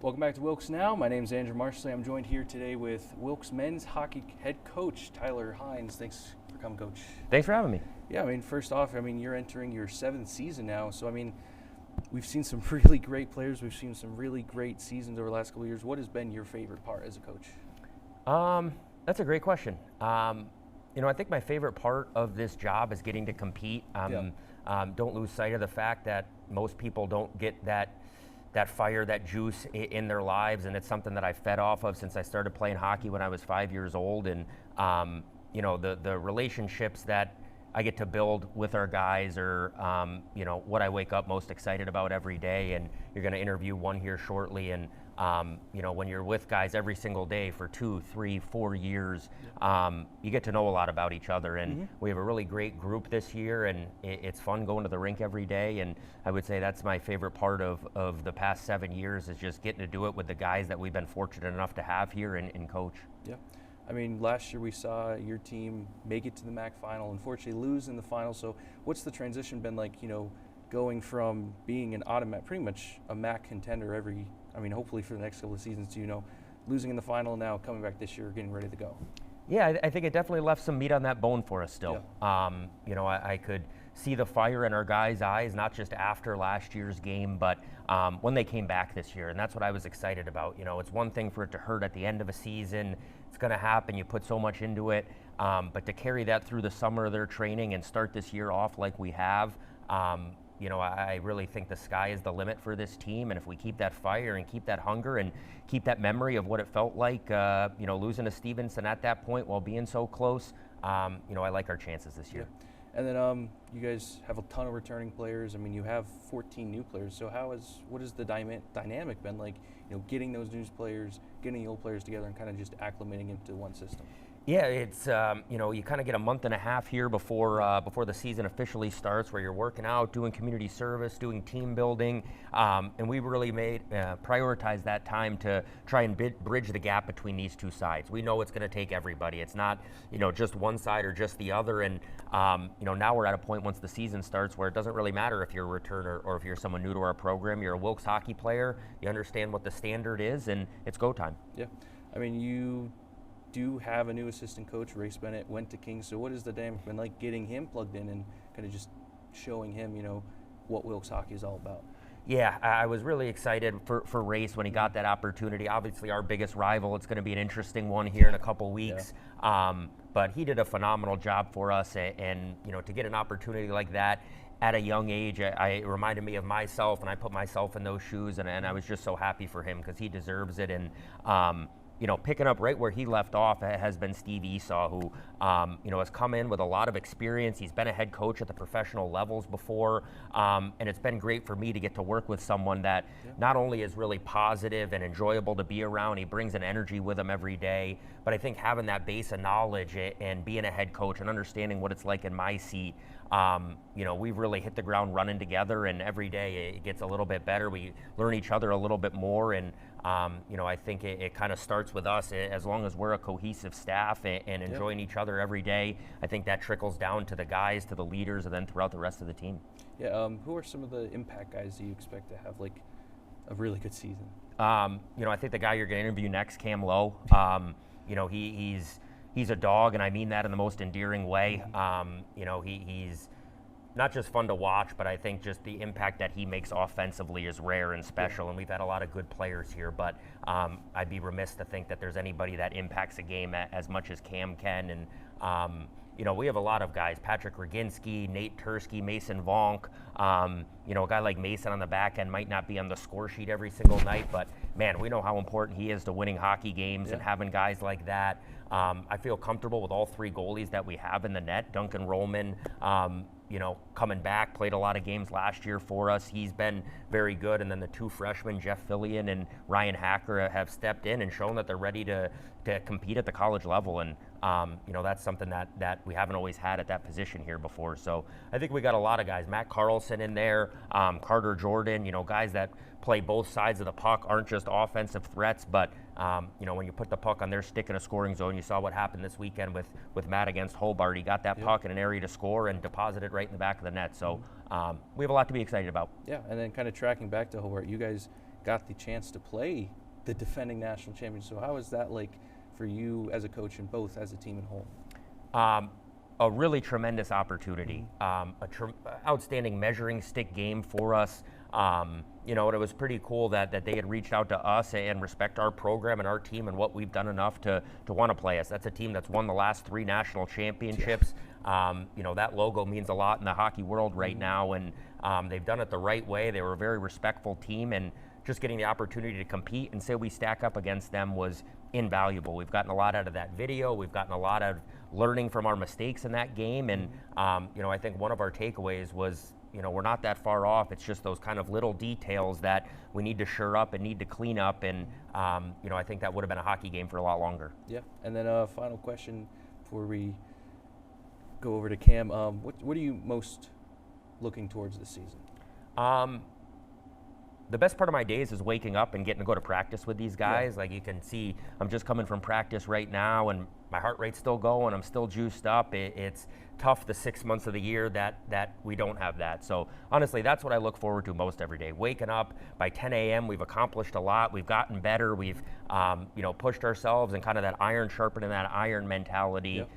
Welcome back to Wilkes Now. My name is Andrew Marshall. I'm joined here today with Wilkes men's hockey head coach, Tyler Hines. Thanks for coming, Coach. Thanks for having me. Yeah, first off, you're entering your 7th season now. So, we've seen some really great players. We've seen some really great seasons over the last couple of years. What has been your favorite part as a coach? That's a great question. I think my favorite part of this job is getting to compete. Don't lose sight of the fact that most people don't get that fire, that juice in their lives, and it's something that I fed off of since I started playing hockey when I was 5 years old. And the relationships that I get to build with our guys are what I wake up most excited about every day. And you're going to interview one here shortly, and when you're with guys every single day for 2, 3, 4 years, you get to know a lot about each other. And we have a really great group this year, and it's fun going to the rink every day. And I would say that's my favorite part of the past 7 years, is just getting to do it with the guys that we've been fortunate enough to have here and coach. Yeah. Last year we saw your team make it to the MAC final, unfortunately lose in the final. So what's the transition been like, going from being an automatic, pretty much a MAC contender hopefully for the next couple of seasons, to, losing in the final, now coming back this year, getting ready to go? Yeah, I think it definitely left some meat on that bone for us still. Yeah. I could see the fire in our guys' eyes, not just after last year's game, but when they came back this year. And that's what I was excited about. It's one thing for it to hurt at the end of a season. It's going to happen. You put so much into it. But to carry that through the summer of their training and start this year off like we have, I really think the sky is the limit for this team. And if we keep that fire and keep that hunger and keep that memory of what it felt like, losing to Stevenson at that point while being so close, I like our chances this year. Yeah. And then you guys have a ton of returning players. You have 14 new players. So what has the dynamic been like, getting those new players, getting the old players together and kind of just acclimating into one system? Yeah, it's you kind of get a month and a half here before the season officially starts, where you're working out, doing community service, doing team building, and we really prioritize that time to try and bridge the gap between these two sides. We know it's going to take everybody. It's not just one side or just the other. And now we're at a point once the season starts where it doesn't really matter if you're a returner or if you're someone new to our program. You're a Wilkes hockey player. You understand what the standard is, and it's go time. Yeah, you do have a new assistant coach. Race Bennett went to Kings. So what has the dynamic been like getting him plugged in and kind of just showing him, what Wilkes hockey is all about? Yeah, I was really excited for Race when he got that opportunity. Obviously, our biggest rival. It's going to be an interesting one here in a couple weeks. Yeah. But he did a phenomenal job for us, and to get an opportunity like that at a young age, it reminded me of myself, and I put myself in those shoes, and I was just so happy for him because he deserves it. And picking up right where he left off has been Steve Esau, who, has come in with a lot of experience. He's been a head coach at the professional levels before, and it's been great for me to get to work with someone that not only is really positive and enjoyable to be around, he brings an energy with him every day, but I think having that base of knowledge and being a head coach and understanding what it's like in my seat, we've really hit the ground running together, and every day it gets a little bit better. We learn each other a little bit more, and I think it kind of starts with us. As long as we're a cohesive staff and enjoying each other every day, I think that trickles down to the guys, to the leaders, and then throughout the rest of the team. Yeah, who are some of the impact guys that you expect to have like a really good season? I think the guy you're going to interview next, Cam Lowe, he's a dog, and I mean that in the most endearing way. He's not just fun to watch, but I think just the impact that he makes offensively is rare and special, and we've had a lot of good players here, but I'd be remiss to think that there's anybody that impacts a game as much as Cam can. And we have a lot of guys, Patrick Roginski, Nate Tursky, Mason Vonk. A guy like Mason on the back end might not be on the score sheet every single night, but man, we know how important he is to winning hockey games and having guys like that. I feel comfortable with all three goalies that we have in the net. Duncan Roman, coming back, played a lot of games last year for us. He's been very good. And then the two freshmen, Jeff Fillion and Ryan Hacker, have stepped in and shown that they're ready to compete at the college level. And, that's something that we haven't always had at that position here before. So I think we got a lot of guys. Matt Carlson in there, Carter Jordan, guys that play both sides of the puck, aren't just offensive threats, but when you put the puck on their stick in a scoring zone, you saw what happened this weekend with Matt against Hobart. He got that puck in an area to score and deposited right in the back of the net. So we have a lot to be excited about. Yeah, and then kind of tracking back to Hobart, you guys got the chance to play the defending national champion. So how is that like for you as a coach and both as a team and whole? A really tremendous opportunity, outstanding measuring stick game for us. You know, it was pretty cool that they had reached out to us and respect our program and our team and what we've done enough to want to play us. That's a team that's won the last 3 national championships. You know, that logo means a lot in the hockey world right now, and they've done it the right way. They were a very respectful team, and just getting the opportunity to compete and say we stack up against them was invaluable. We've gotten a lot out of that video. We've gotten a lot of learning from our mistakes in that game, and you know, I think one of our takeaways was, you know, we're not that far off. It's just those kind of little details that we need to shore up and need to clean up, and you know, I think that would have been a hockey game for a lot longer. Yeah, and then a final question before we go over to Cam. What are you most looking towards this season? The best part of my days is waking up and getting to go to practice with these guys. Like you can see, I'm just coming from practice right now, and my heart rate's still going. I'm still juiced up. It's tough the 6 months of the year that we don't have that. So honestly, that's what I look forward to most every day. Waking up by 10 a.m., we've accomplished a lot. We've gotten better. We've you know, pushed ourselves and kind of that iron sharpening that iron mentality. Yep.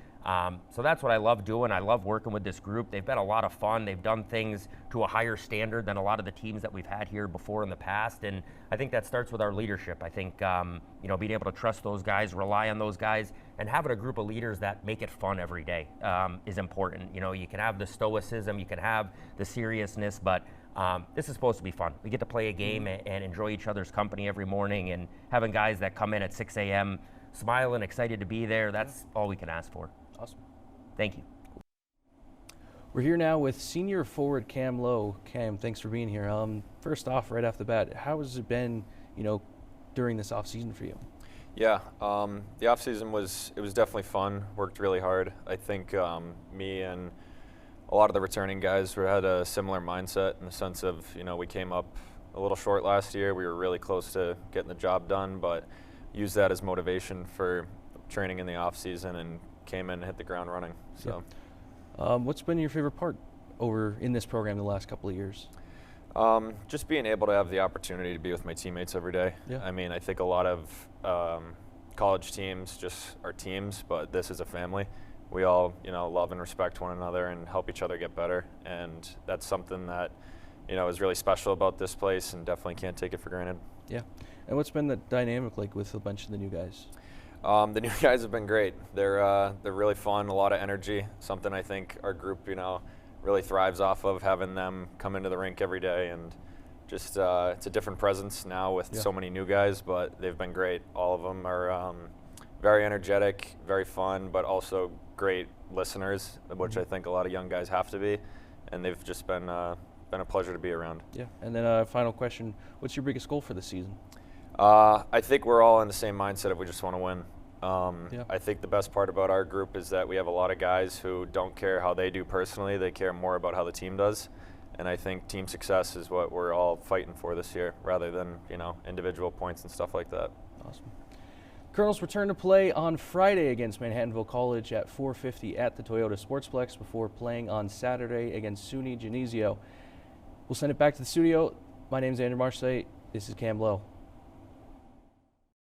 So that's what I love doing. I love working with this group. They've been a lot of fun. They've done things to a higher standard than a lot of the teams that we've had here before in the past. And I think that starts with our leadership. I think, you know, being able to trust those guys, rely on those guys, and having a group of leaders that make it fun every day is important. You know, you can have the stoicism, you can have the seriousness, but this is supposed to be fun. We get to play a game and enjoy each other's company every morning, and having guys that come in at 6 a.m. smiling, excited to be there, that's all we can ask for. Awesome. Thank you. We're here now with senior forward Cam Lowe. Cam, thanks for being here. First off, right off the bat, how has it been, you know, during this off season for you? Yeah, the off season was definitely fun. Worked really hard. I think me and a lot of the returning guys had a similar mindset in the sense of, you know, we came up a little short last year. We were really close to getting the job done, but used that as motivation for training in the off season and came in and hit the ground running. So, what's been your favorite part over in this program the last couple of years? Just being able to have the opportunity to be with my teammates every day. Yeah. I mean, I think a lot of college teams just are teams, but this is a family. We all, you know, love and respect one another and help each other get better, and that's something that, you know, is really special about this place, and definitely can't take it for granted. Yeah. And what's been the dynamic like with a bunch of the new guys? The new guys have been great. They're really fun, a lot of energy, something I think our group, you know, really thrives off of, having them come into the rink every day, and just it's a different presence now with so many new guys, but they've been great. All of them are very energetic, very fun, but also great listeners, which I think a lot of young guys have to be, and they've just been a pleasure to be around. Yeah. And then final question, what's your biggest goal for the season? I think we're all in the same mindset of we just want to win. Yeah. I think the best part about our group is that we have a lot of guys who don't care how they do personally. They care more about how the team does. And I think team success is what we're all fighting for this year, rather than, you know, individual points and stuff like that. Awesome. Colonels return to play on Friday against Manhattanville College at 4:50 at the Toyota Sportsplex before playing on Saturday against SUNY Geneseo. We'll send it back to the studio. My name is Andrew Marseille. This is Cam Lowe.